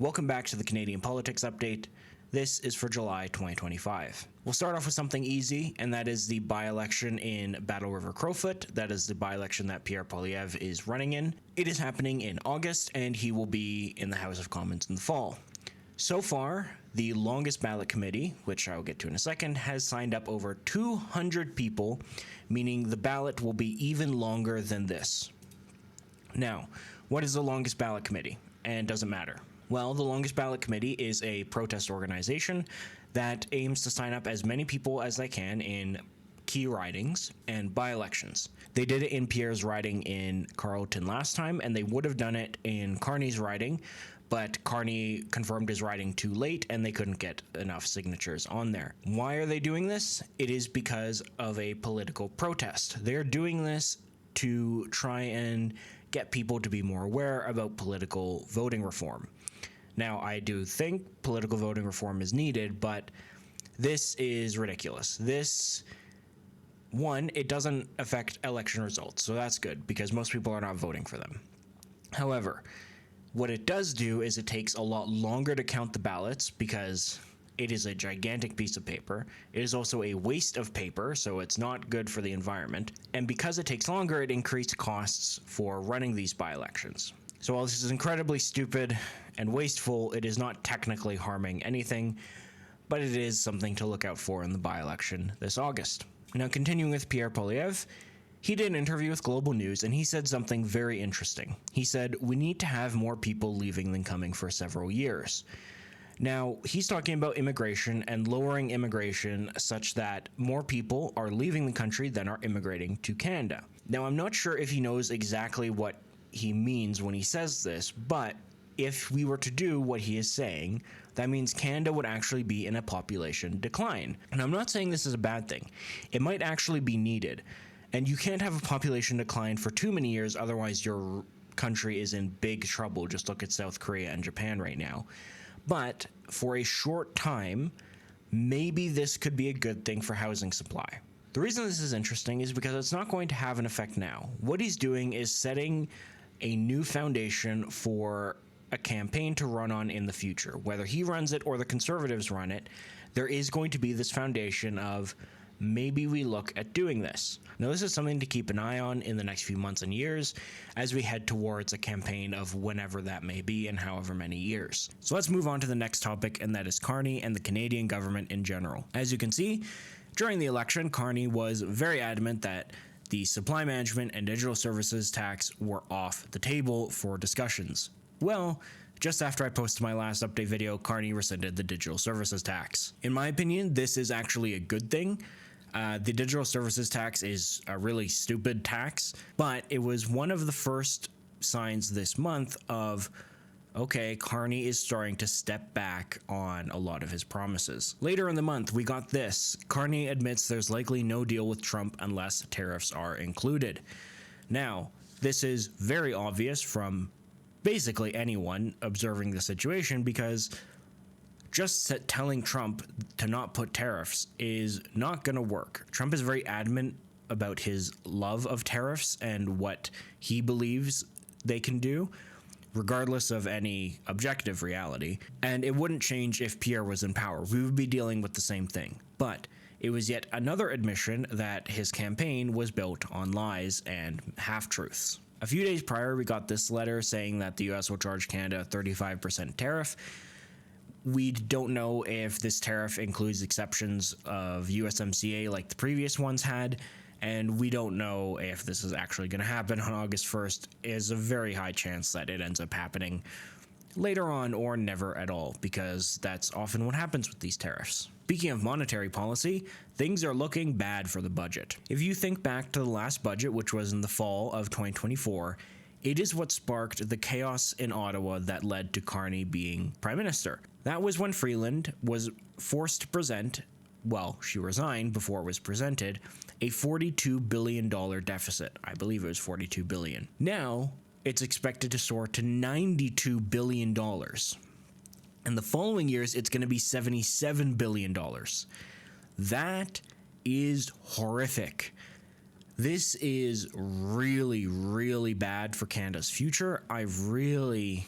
Welcome back to the Canadian Politics Update. This is for July 2025. We'll start off with something easy, and that is the by-election in Battle River Crowfoot. That is the by-election that Pierre is running in. It is happening in August, and he will be in the House of Commons in the fall. So far, the longest ballot committee, which I will get to in a second, has signed up over 200 people, meaning the ballot will be even longer than this. Now, what is the longest ballot committee? And does it matter? Well, the longest ballot committee is a protest organization that aims to sign up as many people as they can in key ridings and by-elections. They did it in Pierre's riding in Carleton last time, and they would have done it in Carney's riding, but Carney confirmed his riding too late and they couldn't get enough signatures on there. Why are they doing this? It is because of a political protest. They're doing this to try and get people to be more aware about political voting reform. Now, I do think political voting reform is needed, but this is ridiculous. It doesn't affect election results, so that's good because most people are not voting for them. However, what it does do is it takes a lot longer to count the ballots because it is a gigantic piece of paper. It is also a waste of paper, so it's not good for the environment. And because it takes longer, it increased costs for running these by-elections. So while this is incredibly stupid and wasteful, it is not technically harming anything, but it is something to look out for in the by-election this August. Now, continuing with Pierre, he did an interview with Global News and he said something very interesting. He said, "We need to have more people leaving than coming for several years." Now, he's talking about immigration and lowering immigration such that more people are leaving the country than are immigrating to Canada. Now, I'm not sure if he knows exactly what he means when he says this, but if we were to do what he is saying, that means Canada would actually be in a population decline. And I'm not saying this is a bad thing. It might actually be needed. And you can't have a population decline for too many years, otherwise your country is in big trouble. Just look at South Korea and Japan right now. But for a short time, maybe this could be a good thing for housing supply. The reason this is interesting is because it's not going to have an effect now. What he's doing is setting a new foundation for a campaign to run on in the future. Whether he runs it or the Conservatives run it, there is going to be this foundation of maybe we look at doing this. Now, this is something to keep an eye on in the next few months and years as we head towards a campaign of whenever that may be in however many years. So let's move on to the next topic, and that is Carney and the Canadian government in general. As you can see, during the election, Carney was very adamant that the supply management and digital services tax were off the table for discussions. Well, just after I posted my last update video, Carney rescinded the digital services tax. In my opinion, this is actually a good thing. The digital services tax is a really stupid tax, but it was one of the first signs this month of, okay, Carney is starting to step back on a lot of his promises. Later in the month, we got this. Carney admits there's likely no deal with Trump unless tariffs are included. Now, this is very obvious from basically anyone observing the situation because just telling Trump to not put tariffs is not going to work. Trump is very adamant about his love of tariffs and what he believes they can do, regardless of any objective reality. And it wouldn't change if Pierre was in power. We would be dealing with the same thing. But it was yet another admission that his campaign was built on lies and half-truths. A few days prior, we got this letter saying that the US will charge Canada a 35% tariff. We don't know if this tariff includes exceptions of USMCA like the previous ones had, and we don't know if this is actually going to happen on August 1st. There's a very high chance that it ends up happening later on or never at all, because that's often what happens with these tariffs. Speaking of monetary policy, things are looking bad for the budget. If you think back to the last budget, which was in the fall of 2024, it is what sparked the chaos in Ottawa that led to Carney being Prime Minister. That was when Freeland was forced to present, well, she resigned before it was presented, a $42 billion deficit. I believe it was $42 billion. Now, it's expected to soar to $92 billion. In the following years, it's going to be $77 billion. That is horrific. This is really, really bad for Canada's future. I really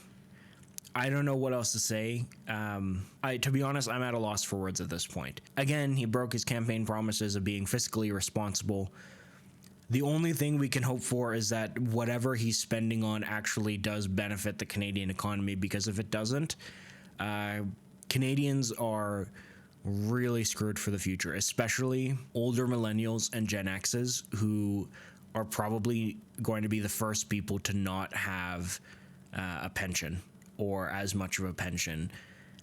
I don't know what else to say. To be honest, I'm at a loss for words at this point. Again, he broke his campaign promises of being fiscally responsible. The only thing we can hope for is that whatever he's spending on actually does benefit the Canadian economy, because if it doesn't, Canadians are really screwed for the future, especially older millennials and Gen X's, who are probably going to be the first people to not have a pension or as much of a pension,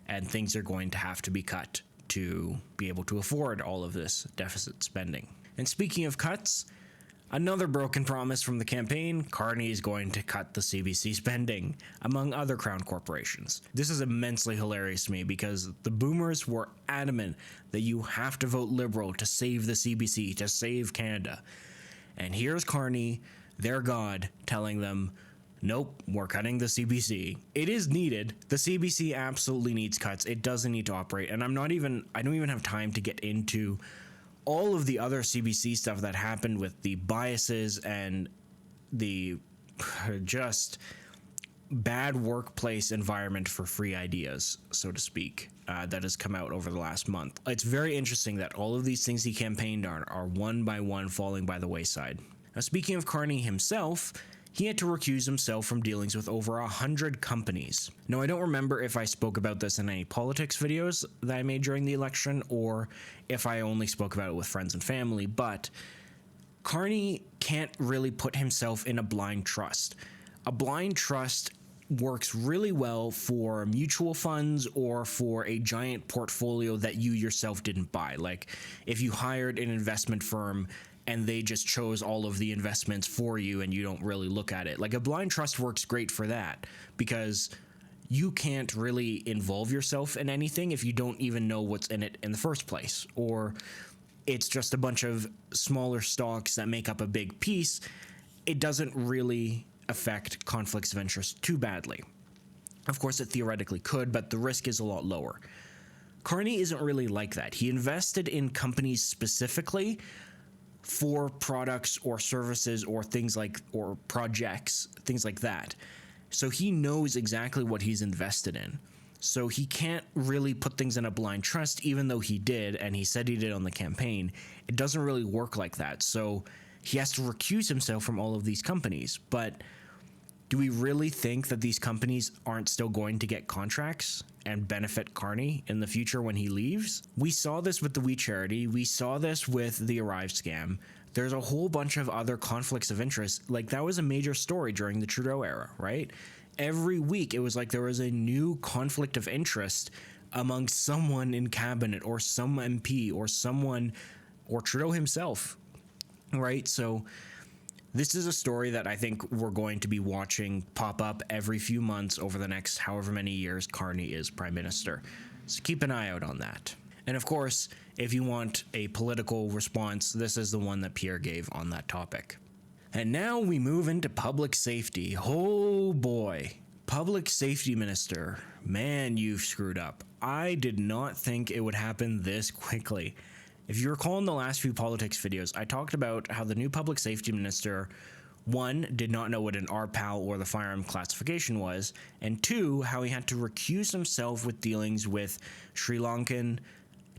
and things are going to have to be cut to be able to afford all of this deficit spending. And speaking of cuts, another broken promise from the campaign, Carney is going to cut the CBC spending, among other crown corporations. This is immensely hilarious to me because the boomers were adamant that you have to vote Liberal to save the CBC, to save Canada. And here's Carney, their god, telling them, nope, we're cutting the CBC. It is needed. The CBC absolutely needs cuts. It doesn't need to operate. And I don't even have time to get into all of the other CBC stuff that happened with the biases and the just bad workplace environment for free ideas, so to speak, that has come out over the last month. It's very interesting that all of these things he campaigned on are one by one falling by the wayside. Now, speaking of Carney himself, he had to recuse himself from dealings with over 100 companies. Now, I don't remember if I spoke about this in any politics videos that I made during the election, or if I only spoke about it with friends and family, but Carney can't really put himself in a blind trust. A blind trust works really well for mutual funds or for a giant portfolio that you yourself didn't buy. Like if you hired an investment firm and they just chose all of the investments for you and you don't really look at it. Like a blind trust works great for that because you can't really involve yourself in anything if you don't even know what's in it in the first place. Or it's just a bunch of smaller stocks that make up a big piece. It doesn't really affect conflicts of interest too badly. Of course, it theoretically could, but the risk is a lot lower. Carney isn't really like that. He invested in companies specifically for products or services or things like, or projects, things like that. So he knows exactly what he's invested in. So he can't really put things in a blind trust, even though he did, and he said he did on the campaign. It doesn't really work like that. So he has to recuse himself from all of these companies. But do we really think that these companies aren't still going to get contracts and benefit Carney in the future when he leaves? We saw this with the We Charity. We saw this with the Arrive scam. There's a whole bunch of other conflicts of interest. Like that was a major story during the Trudeau era, right? Every week it was like there was a new conflict of interest among someone in cabinet or some MP or someone or Trudeau himself, right? So this is a story that I think we're going to be watching pop up every few months over the next however many years Carney is Prime Minister. So keep an eye out on that. And of course, if you want a political response, this is the one that Pierre gave on that topic. And now we move into public safety. Oh boy. Public safety minister. Man, you've screwed up. I did not think it would happen this quickly. If you recall in the last few politics videos, I talked about how the new public safety minister, one, did not know what an RPAL or the firearm classification was, and two, how he had to recuse himself with dealings with Sri Lankan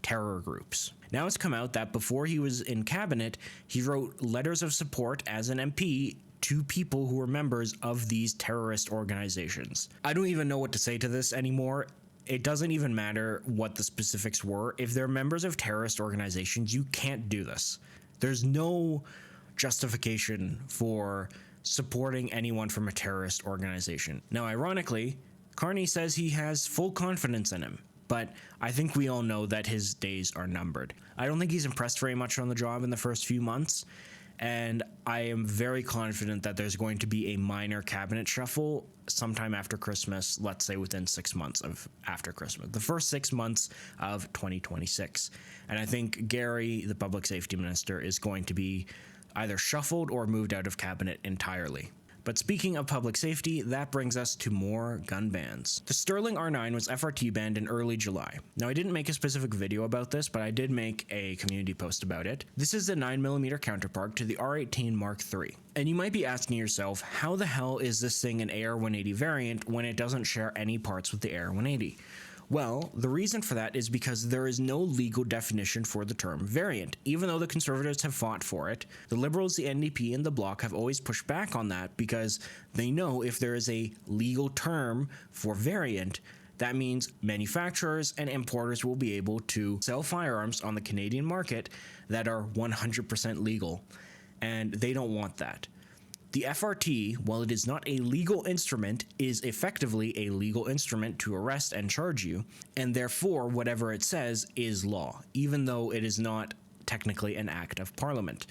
terror groups. Now it's come out that before he was in cabinet, he wrote letters of support as an MP to people who were members of these terrorist organizations. I don't even know what to say to this anymore. It doesn't even matter what the specifics were. If they're members of terrorist organizations, you can't do this. There's no justification for supporting anyone from a terrorist organization. Now, ironically, Carney says he has full confidence in him, but I think we all know that his days are numbered. I don't think he's impressed very much on the job in the first few months, and I am very confident that there's going to be a minor cabinet shuffle sometime after Christmas, let's say within 6 months of after Christmas, the first 6 months of 2026. And I think Gary, the public safety minister, is going to be either shuffled or moved out of cabinet entirely. But speaking of public safety, that brings us to more gun bans. The Sterling R9 was FRT banned in early July. Now, I didn't make a specific video about this, but I did make a community post about it. This is the 9mm counterpart to the R18 Mark III. And you might be asking yourself, how the hell is this thing an AR-180 variant when it doesn't share any parts with the AR-180? Well, the reason for that is because there is no legal definition for the term variant. Even though the Conservatives have fought for it, the Liberals, the NDP, and the Bloc have always pushed back on that because they know if there is a legal term for variant, that means manufacturers and importers will be able to sell firearms on the Canadian market that are 100% legal, and they don't want that. The FRT, while it is not a legal instrument, is effectively a legal instrument to arrest and charge you, and therefore whatever it says is law, even though it is not technically an act of parliament.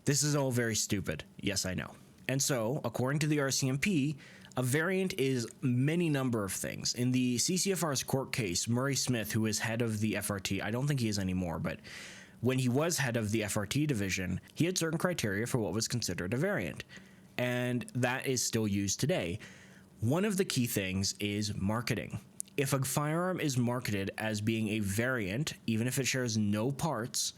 This is all very stupid, yes I know. And so, according to the RCMP, a variant is many number of things. In the CCFR's court case, Murray Smith, who is head of the FRT, I don't think he is anymore, but when he was head of the FRT division, he had certain criteria for what was considered a variant, and that is still used today. One of the key things is marketing. If a firearm is marketed as being a variant, even if it shares no parts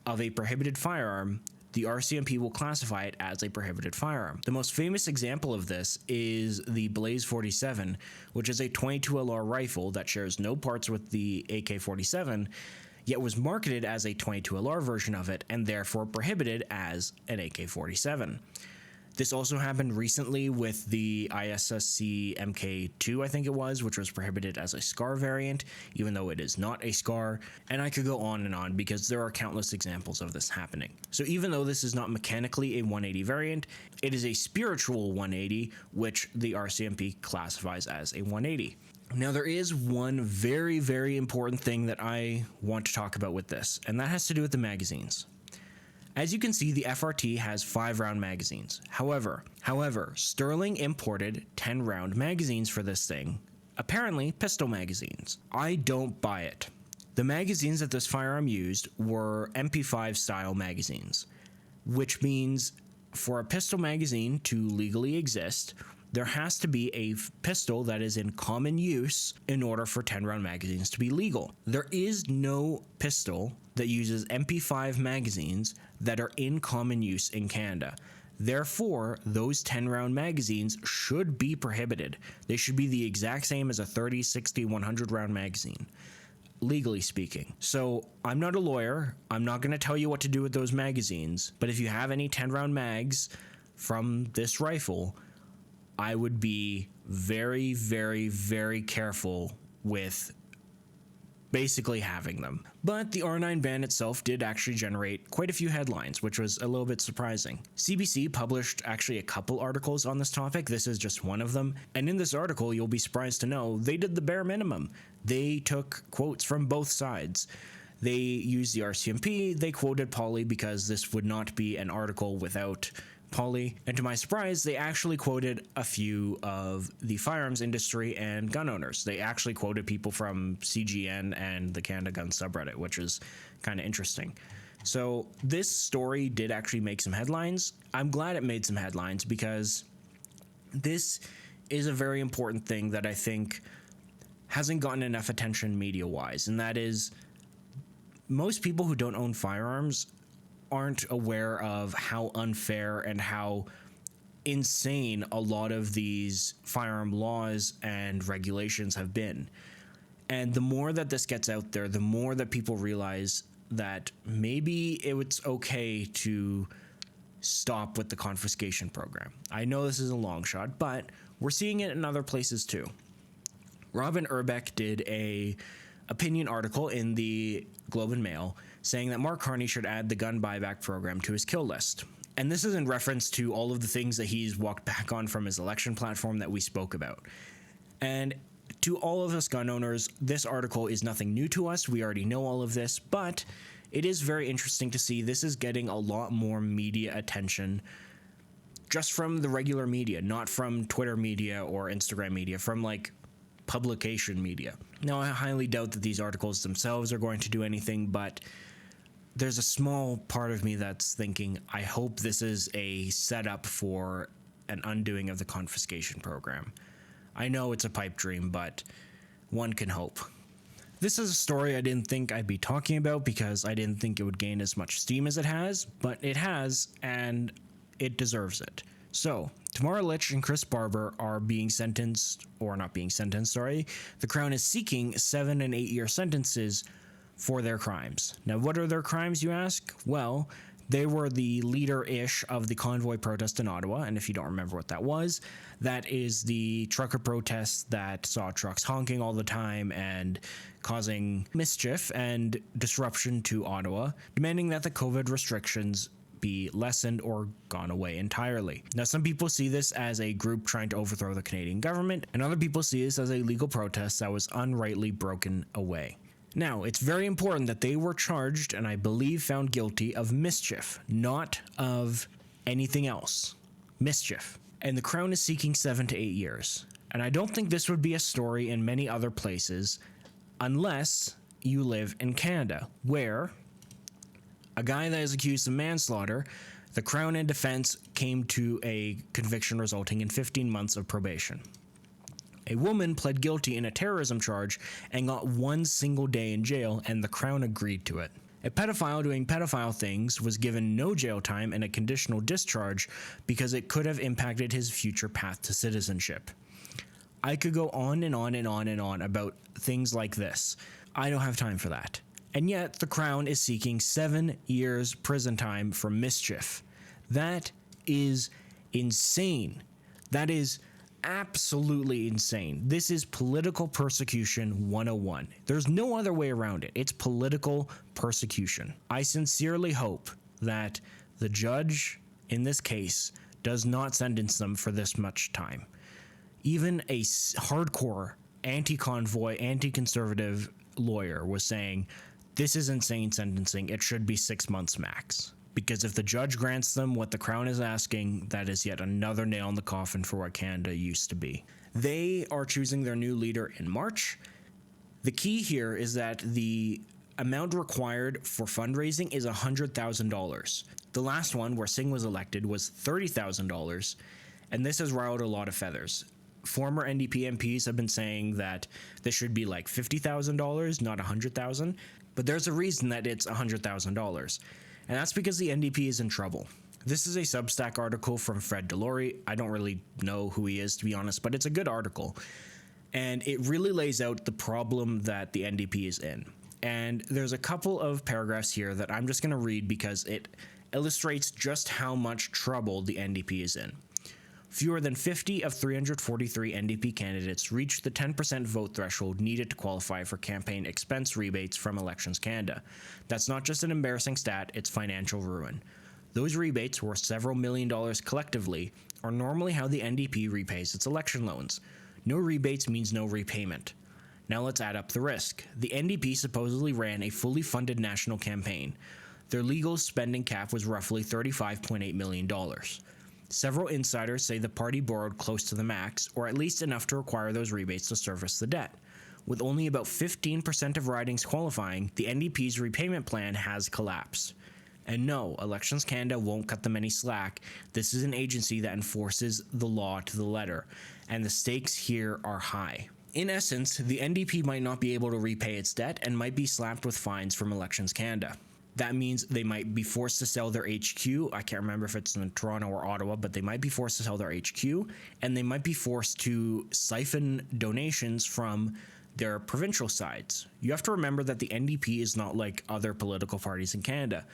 of a prohibited firearm, the RCMP will classify it as a prohibited firearm. The most famous example of this is the Blaze 47, which is a .22 LR rifle that shares no parts with the AK-47, yet was marketed as a .22 LR version of it and therefore prohibited as an AK-47. This also happened recently with the ISSC MK2, I think it was, which was prohibited as a SCAR variant, even though it is not a SCAR, and I could go on and on because there are countless examples of this happening. So even though this is not mechanically a 180 variant, it is a spiritual 180, which the RCMP classifies as a 180. Now, there is one very, very important thing that I want to talk about with this, and that has to do with the magazines. As you can see, the FRT has 5-round magazines. However, Sterling imported 10-round magazines for this thing, apparently pistol magazines. I don't buy it. The magazines that this firearm used were MP5 style magazines, which means for a pistol magazine to legally exist, there has to be a pistol that is in common use in order for 10-round magazines to be legal. There is no pistol that uses MP5 magazines that are in common use in Canada. Therefore, those 10-round magazines should be prohibited. They should be the exact same as a 30, 60, 100-round magazine, legally speaking. So, I'm not a lawyer. I'm not going to tell you what to do with those magazines, but if you have any 10-round mags from this rifle, I would be very, very, very careful with basically having them. But the R9 ban itself did actually generate quite a few headlines, which was a little bit surprising. CBC published actually a couple articles on this topic. This is just one of them. And in this article, you'll be surprised to know they did the bare minimum. They took quotes from both sides. They used the RCMP, they quoted Polly because this would not be an article without Polly, and to my surprise, they actually quoted a few of the firearms industry and gun owners. They actually quoted people from CGN and the Canada Gun subreddit, which is kind of interesting. So this story did actually make some headlines. I'm glad it made some headlines because this is a very important thing that I think hasn't gotten enough attention media-wise, and that is most people who don't own firearms aren't aware of how unfair and how insane a lot of these firearm laws and regulations have been. And the more that this gets out there, the more that people realize that maybe it's okay to stop with the confiscation program. I know this is a long shot, but we're seeing it in other places too. Robin Urbeck did a opinion article in the Globe and Mail saying that Mark Carney should add the gun buyback program to his kill list. And this is in reference to all of the things that he's walked back on from his election platform that we spoke about. And to all of us gun owners, this article is nothing new to us. We already know all of this, but it is very interesting to see this is getting a lot more media attention just from the regular media, not from Twitter media or Instagram media, from like publication media. Now, I highly doubt that these articles themselves are going to do anything, but there's a small part of me that's thinking, I hope this is a setup for an undoing of the confiscation program. I know it's a pipe dream, but one can hope. This is a story I didn't think I'd be talking about because I didn't think it would gain as much steam as it has, but it has, and it deserves it. So, Tamara Lich and Chris Barber are being sentenced, or not being sentenced, sorry. The Crown is seeking 7 and 8 year sentences for their crimes. Now, what are their crimes, you ask? Well, they were the leader-ish of the convoy protest in Ottawa, and if you don't remember what that was, that is the trucker protest that saw trucks honking all the time and causing mischief and disruption to Ottawa, demanding that the COVID restrictions be lessened or gone away entirely. Now, some people see this as a group trying to overthrow the Canadian government, and other people see this as a legal protest that was unrightly broken away. Now, it's very important that they were charged, and I believe found guilty of mischief, not of anything else. Mischief. And the Crown is seeking 7 to 8 years. And I don't think this would be a story in many other places unless you live in Canada, where a guy that is accused of manslaughter, the Crown and defense came to a conviction resulting in 15 months of probation. A woman pled guilty in a terrorism charge and got 1 single day in jail, and the Crown agreed to it. A pedophile doing pedophile things was given no jail time and a conditional discharge because it could have impacted his future path to citizenship. I could go on and on and on and on about things like this. I don't have time for that. And yet, the Crown is seeking 7 years prison time for mischief. That is insane. That is absolutely insane. This is political persecution 101. There's no other way around it. It's political persecution. I sincerely hope that the judge in this case does not sentence them for this much time. Even a hardcore anti-convoy, anti-conservative lawyer was saying, this is insane sentencing. It should be 6 months max. Because if the judge grants them what the Crown is asking, that is yet another nail in the coffin for what Canada used to be. They are choosing their new leader in March. The key here is that the amount required for fundraising is $100,000. The last one, where Singh was elected, was $30,000, and this has riled a lot of feathers. Former NDP MPs have been saying that this should be like $50,000, not $100,000, but there's a reason that it's $100,000. And that's because the NDP is in trouble. This is a Substack article from Fred Delory. I don't really know who he is, to be honest, but it's a good article. And it really lays out the problem that the NDP is in. And there's a couple of paragraphs here that I'm just going to read because it illustrates just how much trouble the NDP is in. Fewer than 50 of 343 NDP candidates reached the 10% vote threshold needed to qualify for campaign expense rebates from Elections Canada. That's not just an embarrassing stat, it's financial ruin. Those rebates, worth several $1 million collectively, are normally how the NDP repays its election loans. No rebates means no repayment. Now let's add up the risk. The NDP supposedly ran a fully funded national campaign. Their legal spending cap was roughly $35.8 million. Several insiders say the party borrowed close to the max, or at least enough to require those rebates to service the debt. With only about 15% of ridings qualifying, the NDP's repayment plan has collapsed. And no, Elections Canada won't cut them any slack. This is an agency that enforces the law to the letter, and the stakes here are high. In essence, the NDP might not be able to repay its debt and might be slapped with fines from Elections Canada. That means they might be forced to sell their HQ. I can't remember if it's in Toronto or Ottawa, but they might be forced to sell their HQ, and they might be forced to siphon donations from their provincial sides. You have to remember that the NDP is not like other political parties in Canada.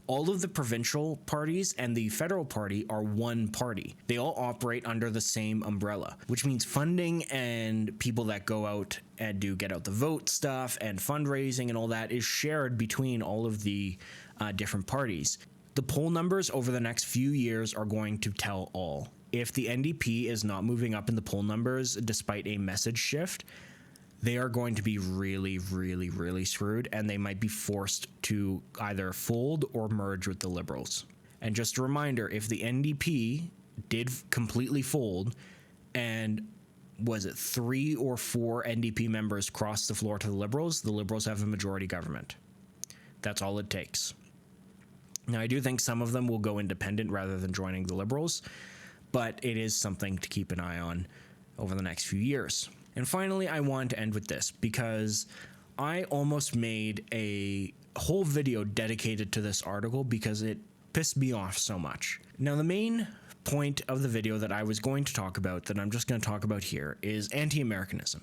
All of the provincial parties and the federal party are one party. They all operate under the same umbrella, which means funding and people that go out and do get out the vote stuff and fundraising and all that is shared between all of the different parties. The poll numbers over the next few years are going to tell all. If the NDP is not moving up in the poll numbers despite a message shift, they are going to be really, really, really screwed, and they might be forced to either fold or merge with the Liberals. And just a reminder, if the NDP did completely fold, and was it 3 or 4 NDP members crossed the floor to the Liberals have a majority government. That's all it takes. Now, I do think some of them will go independent rather than joining the Liberals, but it is something to keep an eye on over the next few years. And finally, I wanted to end with this because I almost made a whole video dedicated to this article because it pissed me off so much. Now, the main point of the video that I was going to talk about, that I'm just going to talk about here, is anti-Americanism.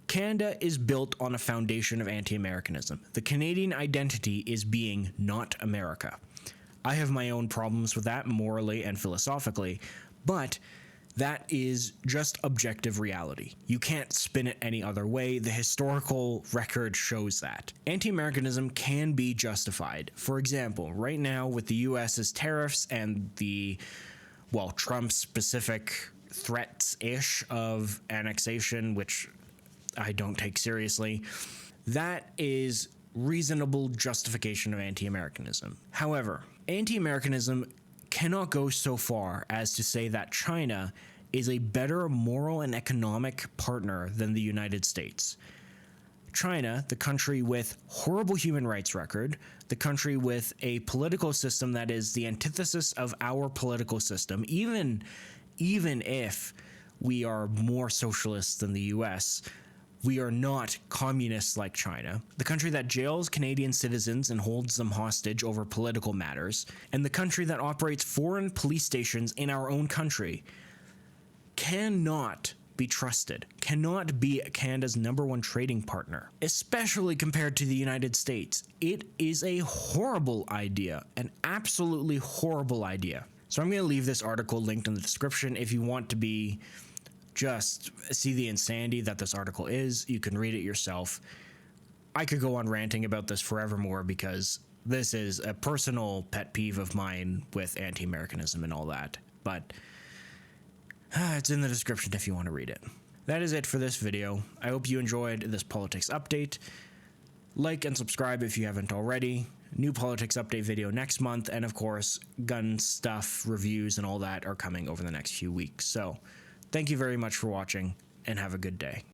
Canada is built on a foundation of anti-Americanism. The Canadian identity is being not America. I have my own problems with that morally and philosophically, but that is just objective reality. You can't spin it any other way. The historical record shows that. Anti-Americanism can be justified. For example, right now with the US's tariffs and the, well, Trump's specific threats-ish of annexation, which I don't take seriously, that is reasonable justification of anti-Americanism. However, anti-Americanism cannot go so far as to say that China is a better moral and economic partner than the United States. China, the country with horrible human rights record, the country with a political system that is the antithesis of our political system, even if we are more socialist than the US, we are not communists like China, the country that jails Canadian citizens and holds them hostage over political matters, and the country that operates foreign police stations in our own country, cannot be trusted, cannot be Canada's #1 trading partner, especially compared to the United States. It is a horrible idea, an absolutely horrible idea. So I'm going to leave this article linked in the description if you want to just see the insanity that this article is. You can read it yourself. I could go on ranting about this forevermore because this is a personal pet peeve of mine with anti-Americanism and all that, but it's in the description if you want to read it. That is it for this video. I hope you enjoyed this politics update. Like and subscribe if you haven't already. New politics update video next month, and of course, gun stuff, reviews, and all that are coming over the next few weeks. So, thank you very much for watching, and have a good day.